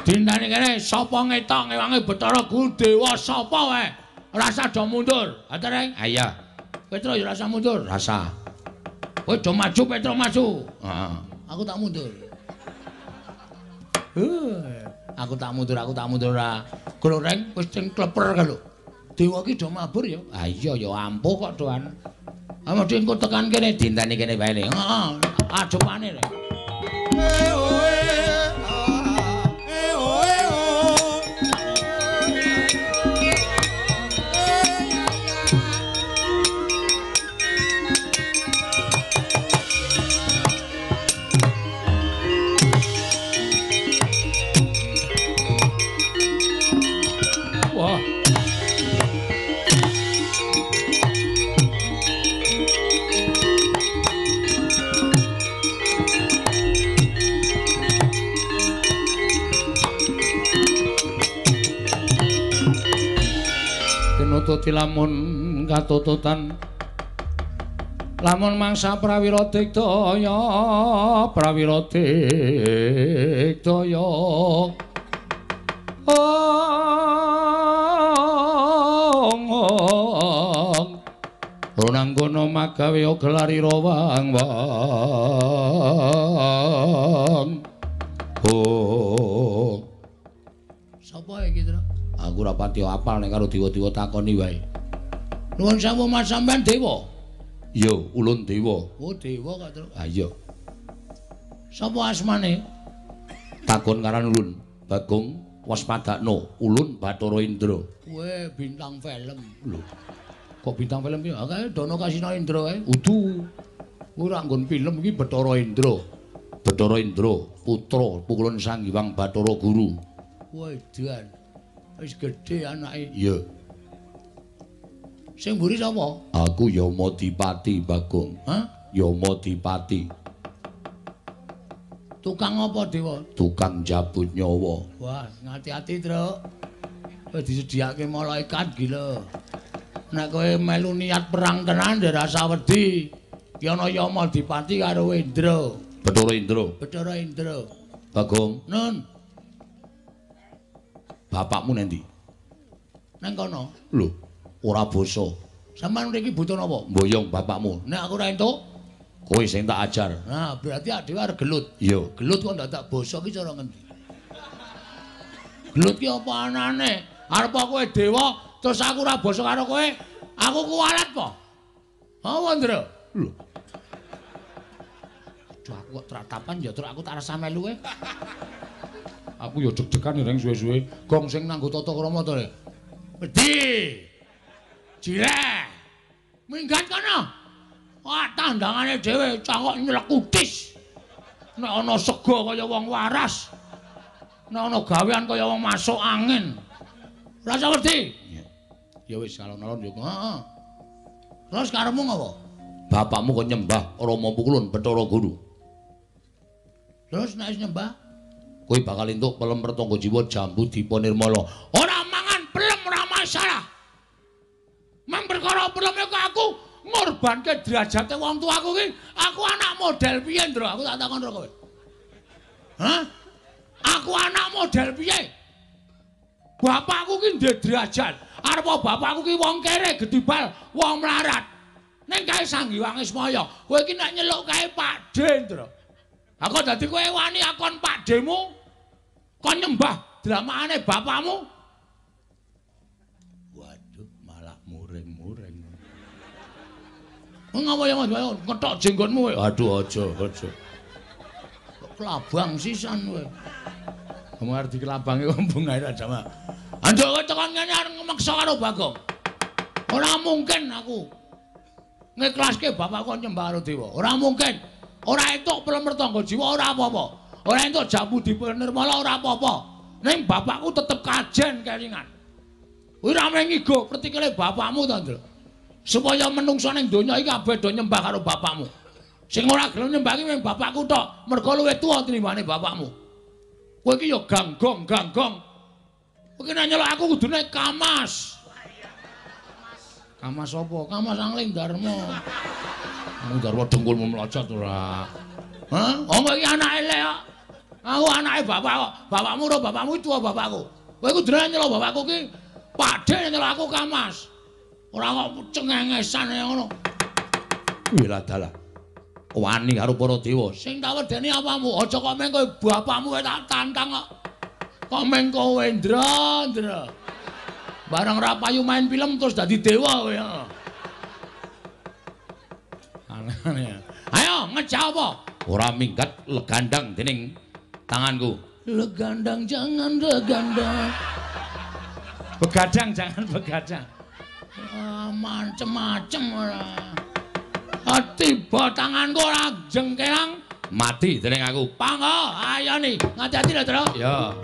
Dintane kene sapa ngetok ngewangi Bathara Guru dewa sapa wae. Rasa do mundur. Atereng. Ah iya. Petro ya rasa mundur. Rasa. Kowe do maju Petro maju. Heeh. Aku tak mundur. Aku tak mundur ora. Gloreng wis sing kleper ka lho. Dewa ki do mabur ya. Ah iya ya ampuh kok doan. Ah mesti engko tekan kene dintani kene wae le. Heeh. Adepane rek. Wah. Tinututi lamun katututan lamun mangsa prawira digdaya Runanggono magawe gelari rawang sapa iki, Tru? Aku ora pati apal nek karo dewa-dewa takoni wae. Nuwun sewu Mas sampean dewa. Iya, ulun dewa. Oh, dewa kok, Tru. Ah iya. Sapa asmane? Takon karan ulun. Bagong waspadakno, ulun Bathara Indra. Kowe bintang film. Lho. Kok bintang film ya? Kae Dono Kasino Indra kae. Udu. Ora nggon film iki Bathara Indra. Bathara Indra, putra pukulan Sang Hyang Bathara Guru. Wedan. Wis gedhe anake. Iya. Sing mburi sapa? Aku Yamadipati, Bagong. Hah? Yamadipati. Tukang apa, Dewa? Tukang jabut nyawa. Wah, ngati-ati, Tru. Kowe disediake malaikat gila. Nek kowe melu niat perang tenan rasa wedi. Ki ana Yamadipati karo Indra. Bathara Indra. Bathara Indra. Bagong, Nun, bapakmu nendi? nang kono. Lho, ora basa. Sampeyan mriki butuh napa? Mboyong bapakmu. Nek aku ora entuk, Kowe sing tak ajar. nah berarti dhewe arep gelut. Iya. Gelut kok ndak tak basa ki cara ngendi? Gelut ki apa anane? Arep kowe dewa terus aku ora basa karo kowe, aku kuwalat po. Apa, Ndra? Lho. Aduh aku kok tratapan ya terus aku tak rasa melu kowe. Aku ya deg-degan reng suwe-suwe. Gong sing nganggo tata krama to, Rek. Wedi. Jireh. Minggat kono. Wah, tandangane dhewe cangkok nyelekutis. Nek ana sega kaya wong waras. Nek ana gawean kaya wong masuk angin. Rasa wedi. Ya wis alon-alon yo. Heeh. Terus karepmu ngopo? Bapakmu kok nyembah Rama Pukulun Bathara Guru. Terus nek wis nyembah, Kowe bakal entuk pelem pertangga jiwa Jambu Dipa Nirmala. ora mangan pelem ora masalah. Mang perkara peleme kok aku ngorbanke derajate wong tuaku ki, aku anak model piye, Ndra? Aku tak takon karo kowe. Hah? Aku anak model piye? Bapakku ki ndek derajat. Arep bapakku ki wong kere, gedibal, wong melarat. Ning kae Sang Hyang Ismaya, kowe iki nek nyeluk kae Pakde, Ndra. Aku dadi kowe wani akon Pakdemu kon nyembah dramane bapakmu. Waduh, malah muring-muring. Ngapa ya Mas? Ketok jenggonmu kowe. Aduh, aja. Kok kelabang sisan kowe. Kamu arep dikelabangi ombong ae sama. Anjuk kowe tekan kene arep ngemeksa karo Bagong. Ora mungkin aku ngiklaske bapakku nyembah karo dewa. Ora mungkin. Ora entuk pelem tangga jiwa ora apa-apa. Ora entuk Jambu Dipa Nirmala ora apa-apa. Ning bapakku tetep kajen kelingan. Kuwi ra mengigo pertikele bapakmu to, Ndra. Supaya menungso ning donya iki kabeh do nyembah karo bapakmu. Sing ora gelem nyembah ki mung bapakku tok, mergo luwih tuwa tinimbane bapakmu. Kowe iki ya ganggong. Kowe nek nyeluk aku kudune kamas. Kamas apa? Kamas Angling Darma. Angling Darma dengkulmu mlocot ora. Hah? Wong iki anak elek kok. Aku anake bapak kok. Bapakmu ora bapakmu tua bapakku. Kowe iku drene nyelok bapakku ki padhe nyelok aku kamas. Ora kok cengengesan ngono. Kuwi lah dalah. Wani karo para dewa. Sing tak wedeni apamu, aja kok meng kowe bapakmu tak tantang kok. Kok meng kowe Ndra. Bareng ra payu main film terus dadi dewa kowe. Aneh. Ayo ngejak apa? Ora minggat legandang dening tanganku. Legandang jangan legandang. Begadang jangan begadang. Macem-macem ora. Tiba tanganku ora jengkelang mati dening aku. Panggo, ayo nih, ngati-ati lho, Tru. Ya.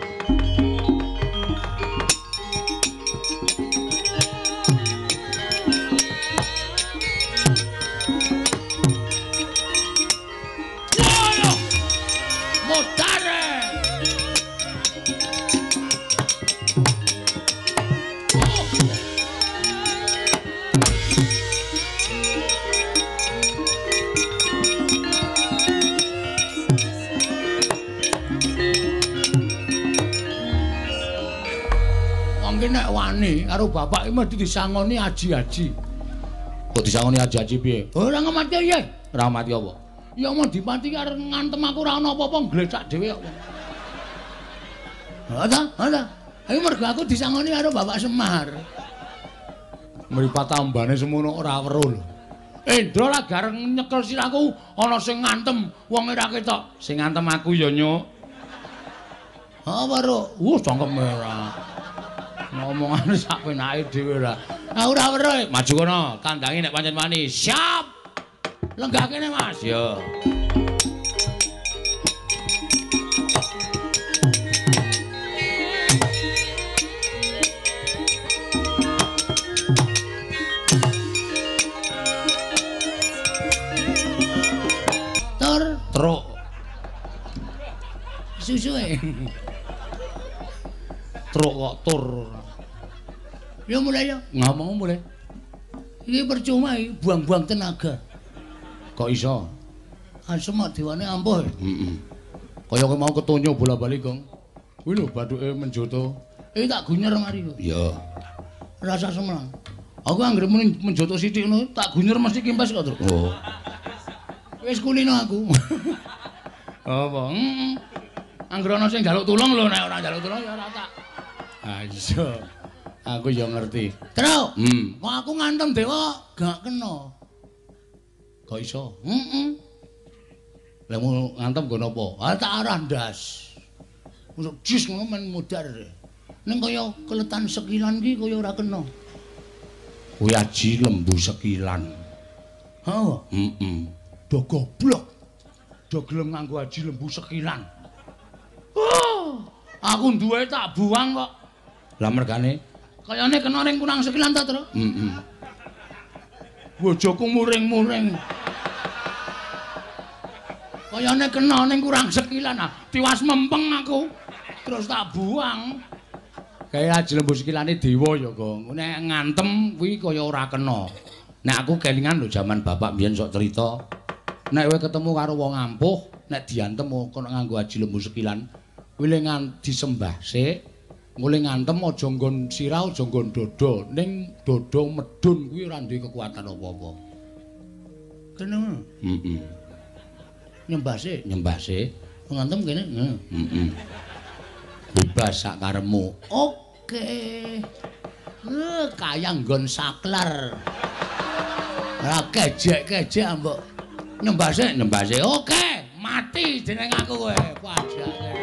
Nek wani karo bapak iki mesti disangoni aji-aji. Kok disangoni aji-aji piye? Ora ngematke piye? Ora mati apa? Ya mau dipati arep ngantem aku ora ana apa-apa ngletak dhewe kok. Ada. Iki mergo aku disangoni karo Bapak Semar. Mripat tambane semono ora weruh. Endra lah gareng nyekel siraku ana sing ngantem wong ora ketok. Sing ngantem aku ya, Nyuk. Apa ro? Cangkeme ora. Ngomongane sak penake dhewe ora. Ora weruh. Maju kono, kandangi nek pancen wani. Siap. Lenggah kene, Mas. Ya. Truk. Susuhe. Truk kok tur. Ya mulai ya. Ngomong mulai. Iki percuma iki buang-buang tenaga. Kok iso? Asemak diwane ampuh. Heeh. Kaya kowe mau ketonyo bola-bali, Gong. Kuwi lho bathuke menjoto. Tak gunyer mari kok. Iya. Rasa semlang. Aku anggere muni menjoto sithik ngono, tak gunyer mesti kimpes kok, Tru. Oh. Wis kulino aku. Apa? Anggere ana sing njaluk tulung lho, nek ora njaluk tulung ya ora tak. Ah iya. Aku ya ngerti. Tru. Kok aku ngantem dewa gak kena. Kok iso? Lah mau ngantem nggo napa? Tak arah ndas. Untuk jis ngono men mudar. Ning kaya keletan sekilan ki kaya ora kena. Kuwi aji lembu sekilan. Ha? Do goblok. Do gelem nganggo aji lembu sekilan. Aku duwe tak buang kok. Lah mergane kayane kena ning kurang sekilan ta, Tru? Bojoku muring-muring. Kayane kena ning kurang sekilan ah. Tiwas mempeng aku. Terus tak buang. Kaya aji lembu sekilane dewa ya, Gong. Nek ngantem kuwi kaya ora kena. Nek aku kelingan lho jaman bapak mbiyen sok cerita. Nek kowe ketemu karo wong ampuh, nek diantem kono nganggo aji lembu sekilan, kuwi le disembah sik. Mulai ngantem aja nggon sirah aja nggon dada, ning dada medun kuwi ora duwe kekuatan apa-apa. Kene. Nyembah sik. Nyembah sik. Ngantem kene. Bebas sak karepmu. Oke. Kaya nggon saklar. Ora kejek-kejek mbok. Nyembah sik. Oke, mati jeneng aku kowe. Padake.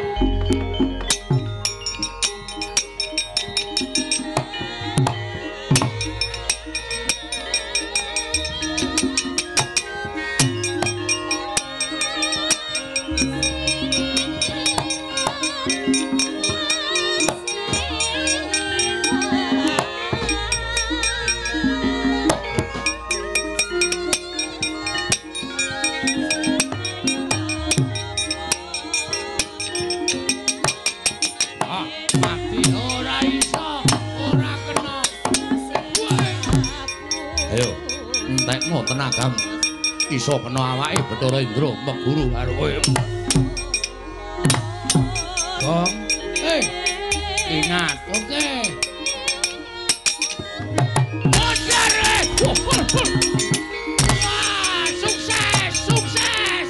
Entekno tenagam iso kena awake Bathara Indra meguru karo kowe. Bagong. Ingat. Oke. Ojar. Wah, sukses, sukses.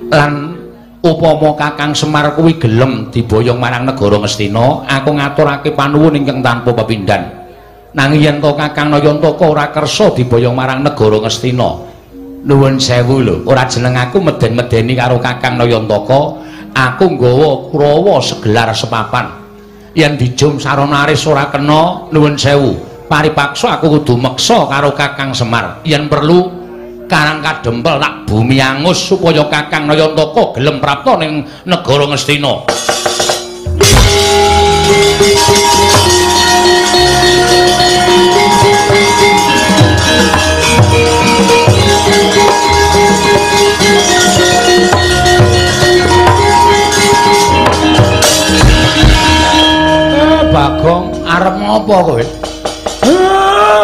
Lan upama Kakang Semar kuwi gelem diboyong marang negara Ngastina, aku ngaturake panuwun ingkang tanpa pepindhan. Nanging yen to Kakang Nayantaka ora kersa diboyong marang negara Ngastina, nuwun sewu lho, ora jeneng aku meden-medeni karo Kakang Nayantaka, aku nggawa Kurawa segelar sepapan. Yen dijum sarana aris ora kena, nuwun sewu, paripaksa aku kudu meksa karo Kakang Semar. Yen perlu Karang Kadempel tak bumi angus supaya Kakang Nayantaka gelem prapta ning negara Ngastina. Bagong arep ngopo kowe?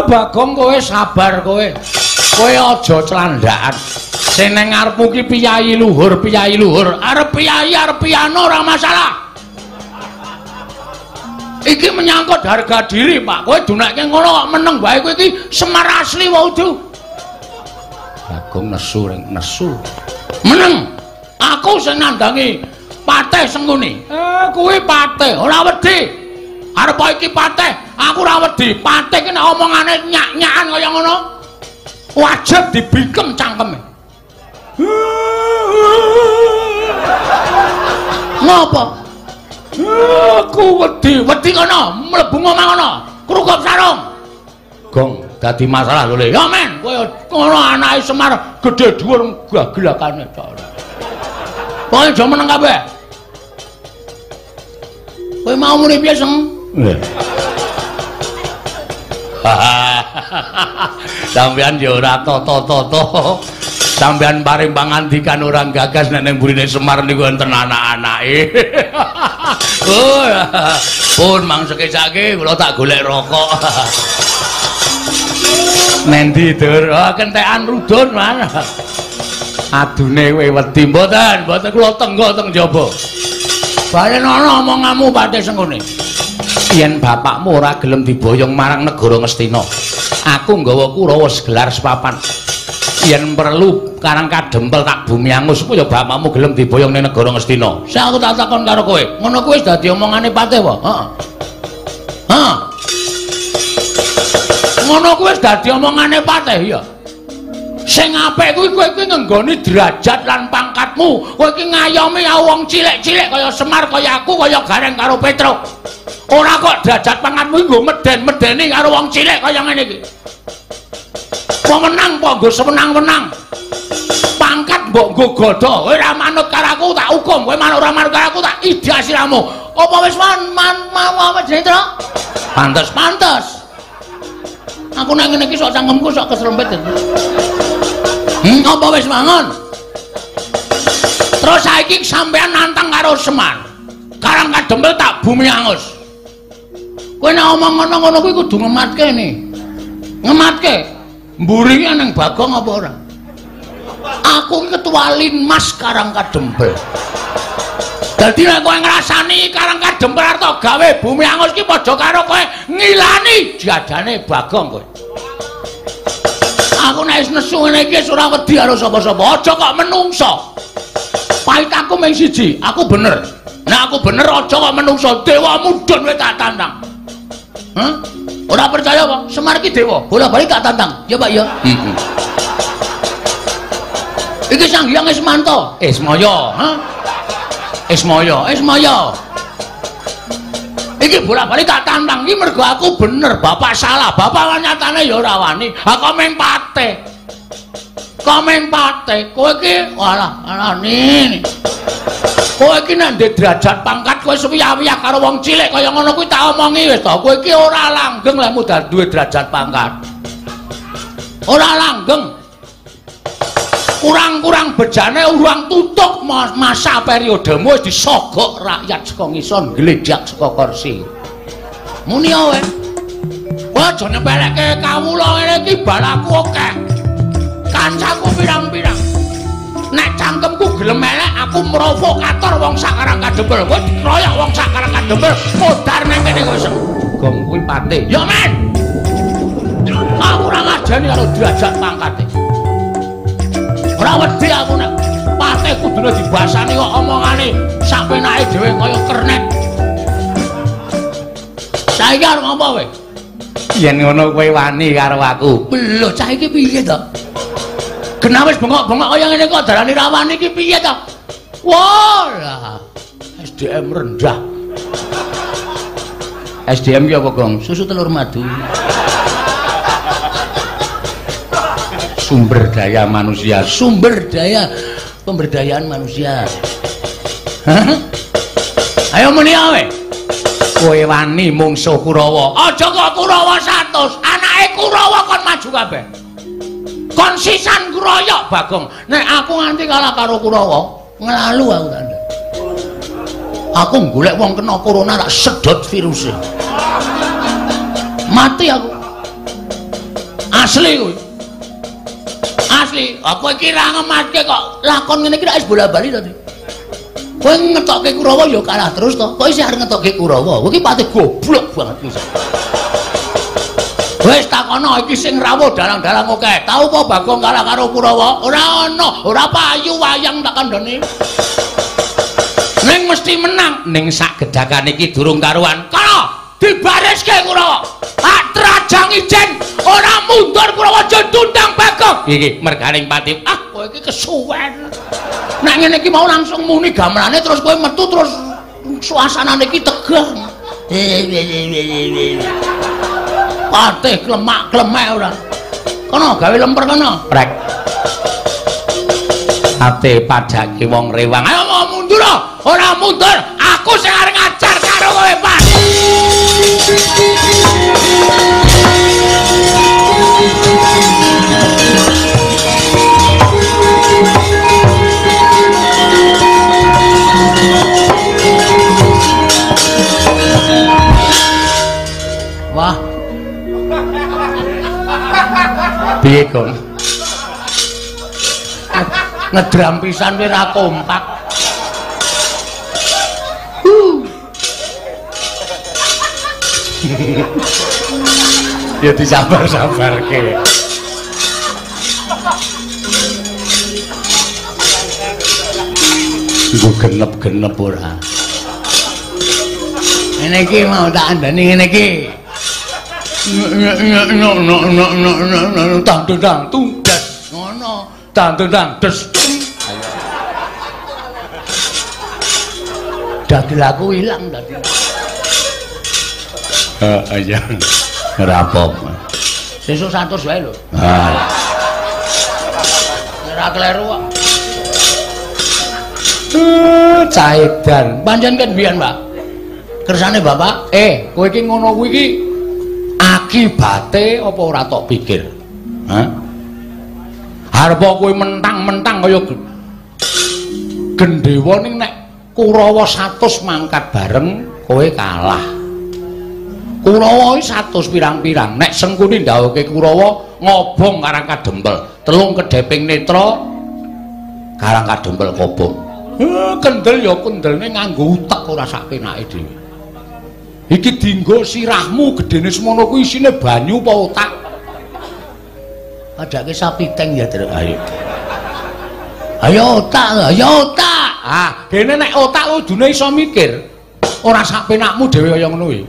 Bagong kowe sabar kowe. Kowe aja clandhakan. Sing nang ngarepmu ki piyayi luhur, piyayi luhur. Arep piyayi arep piano ora masalah. Iki menyangkut harga diri, Pak. Kowe dunake ngono kok meneng bae kowe iki Semar asli wae udu. Bagong nesu ring nesu. Meneng. Aku sing nandangi patih sengkuni. Kuwi patih, ora wedi. Arep iki patih, aku ora wedi. Patih ki nek omongane nyak-nyakan kaya ngono. Wajib dibikem cangkeme. Ngopo? Aku wedi kono, mlebu omah kono, krukup sarung. Gong, dadi masalah lho, Le. Ya men, kowe ngono anake Semar gedhe dhuwur gagelakane tok. Kowe aja meneng kabeh. Kowe mau muni piye, Seng? Sampeyan ya ora toto-toto. Sampeyan paring pangandikan orang gagas nek ning burine Semar niku enten anak-anake. Oh, pun mangsekake kula tak golek rokok. Nendi dur? Oh, kentekan rudun mana? Adune kowe wedi mboten? Mboten kula tenggo teng jaba. Balen ana omonganmu Patih Sengkuni. Yen bapakmu ora gelem diboyong marang negara Ngastina, aku nggawa Kurawa segelar sepapan. Yen perlu Karang Kadempel tak bumi angus supaya bapakmu gelem diboyong ning negara Ngastina. Sing aku tak takon karo kowe, ngono kuwi wis dadi omongane Patih apa? Heeh. Ngono kuwi wis dadi omongane Patih ya. Sing apik kuwi kowe iki ngenggoni derajat lan pangkatmu. Kowe iki ngayomi wong cilik-cilik kaya Semar, kaya aku, kaya Gareng karo Petruk. Ora kok derajat pangkatmu iki nggo meden-medeni karo wong cilik kaya ngene iki. Pemenang apa nggo semenang-menang. Pangkat mbok nggo godho. Kowe ora manut karo aku tak hukum. Kowe ora manut karo aku tak idia siramu. Apa wis apa jenenge, Tru? Pantes. Aku nang ngene iki sok cangkemku sok keserempet. Apa wis mangon? Terus saiki sampean nantang karo Semar. Karang Kadempel tak bumi angus. Kowe nek omong ngono-ngono kuwi kudu ngematke ni. Ngematke. Mburi ki nang Bagong apa ora? Aku ki ketua Linmas Karang Kadempel. Dadi nek kowe ngrasani Karang Kadempel arep gawe bumi angus ki padha karo kowe ngilani jadane Bagong kowe. Aku nek wis nesu ngene iki ora wedi karo sapa-sapa. Aja kok menungso. Pahit aku mung siji, aku bener. Nek aku bener aja kok menungso dewa mudhun kowe tak tantang. Hah? Ora percaya apa? Semar iki dewa, bola-bali tak tantang. Ya Pak ya. Iki Sang Hyang Ismanto, Ismaya, hah? Ismaya. Iki bola-bali tak tantang iki mergo aku bener, bapak salah. Bapak nyatane ya ora wani. Aku meng pate. Kowe iki walah nini. Kowe iki nek ndek derajat pangkat kowe suwi-wiyah karo wong cilik kaya ngono kuwi tak omongi wis to. Kowe iki ora langgeng lek mudhar duwe derajat pangkat. Ora langgeng. Kurang-kurang bejane urang tutuk masa periodemu wis disogok rakyat saka ngisor gledhak saka kursi. Muni wae. Kowe aja nyepelekke kawula ngene iki balaku akeh. Kancaku pirang-pirang. Nek cangkemku gelem elek aku provokator wong sakarang kadempel. Kowe dikeroyok wong sakarang kadempel modar nang kene kowe gong kuwi pate. Ya men. Aku ora ngajeni karo derajat pangkate. Ora wedi aku nek pate kudune dibasani kok omongane sak penake dhewe kaya kernet. Saiki arep ngopo kowe? Yen ngono kowe wani karo aku. Lho cah iki piye to? Kenapa wis bengok-bengok kaya ngene kok darani rawani iki piye to? Wah, SDM rendah. SDM ki apa, Gong? Susu telur madu. Sumber daya manusia, sumber daya pemberdayaan manusia. Hah? Ayo muni awe. Kowe wani mungsuh Kurawa. Aja kok Kurawa 100, anake Kurawa kon maju kabeh. Kon sisan kroyok Bagong. Nek aku nganti kalah karo Kurawa, nglalu aku tanda. Aku golek wong kena corona tak sedot viruse. Mati aku. Asli kuwi. Asli, aku iki ra ngematke kok lakon ngene iki wis bola-bali to. Kowe ngetokke Kurawa ya kalah terus to. Kok isih arep ngetokke Kurawa? Kowe iki pati goblok banget iki. Wis takono iki sing rawuh dalang-dalang akeh. Tau apa Bagong kalah karo Kurawa? Ora ana, ora payu wayang tak kandhani. Ning mesti menang. Ning sak gedhakan iki durung karuan. Kana dibariske Kurawa. Tak trajang ijen ora mundur Kurawa aja tundang Bagong. Iki merganing pati. Ah, kowe iki kesuwen. Nek ngene iki mau langsung muni gamerane terus kowe metu terus suasanane iki tegang. Patih klemak-klemek ora. Kono gawe lemper kono. Rek. Ate padake wong rewang. Ayo mau mundur ora mundur. Aku sing arep ngajar karo kowe, Pak. Wah. Piye, Gong? Ngedram pisan kowe ra kompak. Ya disabar-sabarke. Iku genep-genep ora. Ngene iki mau tak andani ngene iki. Tang-tang tundas ngono. Tang-tang des. Dadi laku ilang dadi. Aja. Ora apa-apa. Sesuk 100 wae lho. Ha. Ora kleru kok. Caedan. Pancen kan biyen, Pak. Kersane Bapak, kowe iki ngono kuwi iki akibate apa ora tok pikir? Hah? Arep kowe mentang-mentang kaya gendhewa ning nek Kurawa 100 mangkat bareng kowe kalah. Kurawa iki 100 pirang-pirang. Nek Sengkuni ndhawuhke Kurawa ngobong Karang Kadempel, telung kedheping netra Karang Kadempel kobong. Kendel ya kendelne nganggo utek ora sak penake dhewe. Iki dienggo sirahmu gedene semono kuwi isine banyu apa otak? Adake sapi teng ya, Truk. Ayo. Ayo otak, ayo otak. Ah, kene nek otak kudune iso mikir. Ora sak penakmu dhewe kaya ngono kuwi.